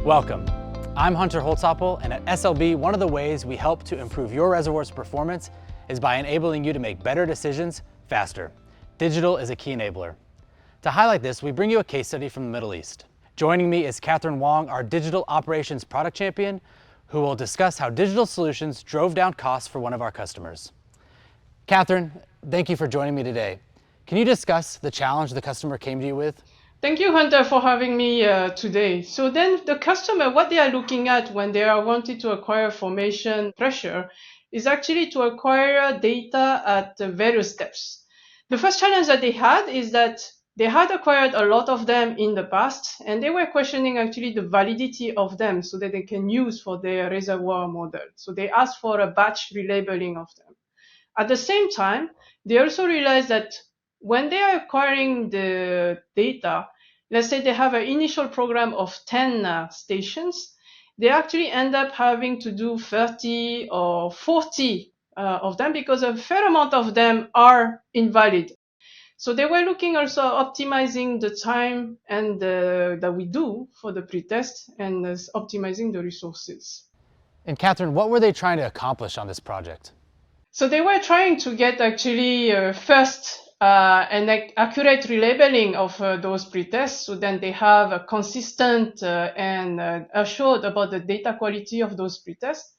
Welcome. I'm Hunter Holtzapfel, and at SLB, one of the ways we help to improve your reservoir's performance is by enabling you to make better decisions faster. Digital is a key enabler. To highlight this, we bring you a case study from the Middle East. Joining me is Catherine Wong, our Digital Operations Product Champion, who will discuss how digital solutions drove down costs for one of our customers. Catherine, thank you for joining me today. Can you discuss the challenge the customer came to you with? Thank you, Hunter, for having me today. So then the customer, what they are looking at when they are wanting to acquire formation pressure is actually to acquire data at various steps. The first challenge that they had is that they had acquired a lot of them in the past, and they were questioning actually the validity of them so that they can use for their reservoir model. So they asked for a batch relabeling of them. At the same time, they also realized that when they are acquiring the data, let's say they have an initial program of 10 stations, they actually end up having to do 30 or 40 of them because a fair amount of them are invalid. So they were looking also optimizing the time and that we do for the pretest and optimizing the resources. And Catherine, what were they trying to accomplish on this project? So they were trying to get actually first an accurate relabeling of those pretests, so then they have a consistent and assured about the data quality of those pretests.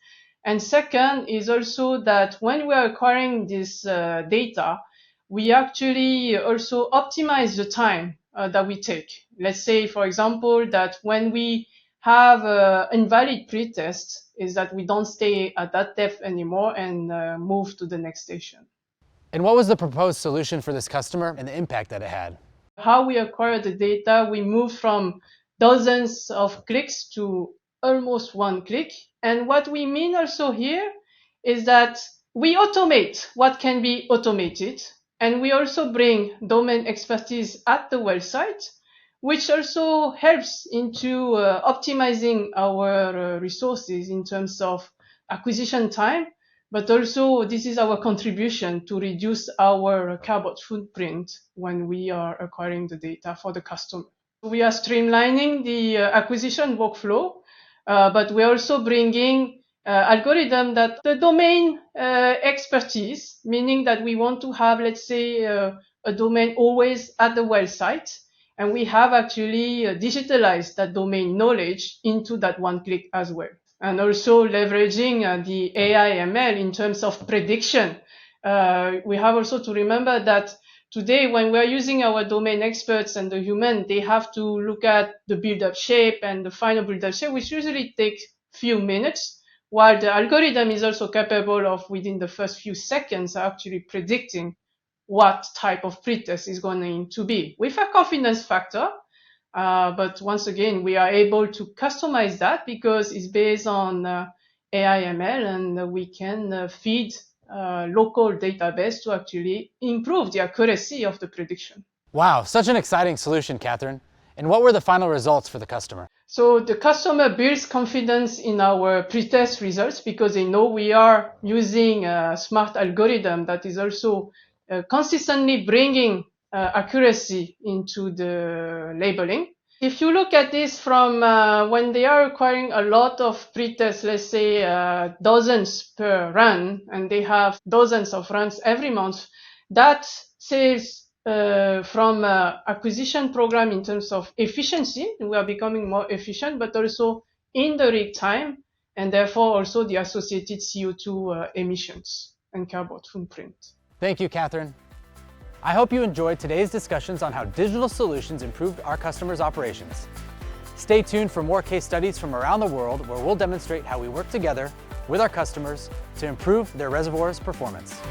And second is also that when we are acquiring this data, we actually also optimize the time that we take. Let's say, for example, that when we have invalid pretest, is that we don't stay at that depth anymore and move to the next station. And what was the proposed solution for this customer and the impact that it had? How we acquire the data, we moved from dozens of clicks to almost one click. And what we mean also here is that we automate what can be automated. And we also bring domain expertise at the wellsite, which also helps into optimizing our resources in terms of acquisition time. But also, this is our contribution to reduce our carbon footprint when we are acquiring the data for the customer. We are streamlining the acquisition workflow, but we're also bringing algorithm that the domain expertise, meaning that we want to have, let's say, a domain always at the well site, and we have actually digitalized that domain knowledge into that one click as well. And also leveraging the AI ML in terms of prediction. We have also to remember that today, when we're using our domain experts and the human, they have to look at the build-up shape and the final build-up shape, which usually takes few minutes, while the algorithm is also capable of, within the first few seconds, actually predicting what type of pretest is going to be with a confidence factor. But once again, we are able to customize that because it's based on AI ML, and we can feed local database to actually improve the accuracy of the prediction. Wow, such an exciting solution, Catherine. And what were the final results for the customer? So the customer builds confidence in our pretest results because they know we are using a smart algorithm that is also consistently bringing accuracy into the labeling. If you look at this from when they are acquiring a lot of pretests, let's say dozens per run, and they have dozens of runs every month, that saves from acquisition program in terms of efficiency. We are becoming more efficient, but also in the rig time, and therefore also the associated CO2 emissions and carbon footprint. Thank you, Catherine. I hope you enjoyed today's discussions on how digital solutions improved our customers' operations. Stay tuned for more case studies from around the world where we'll demonstrate how we work together with our customers to improve their reservoirs' performance.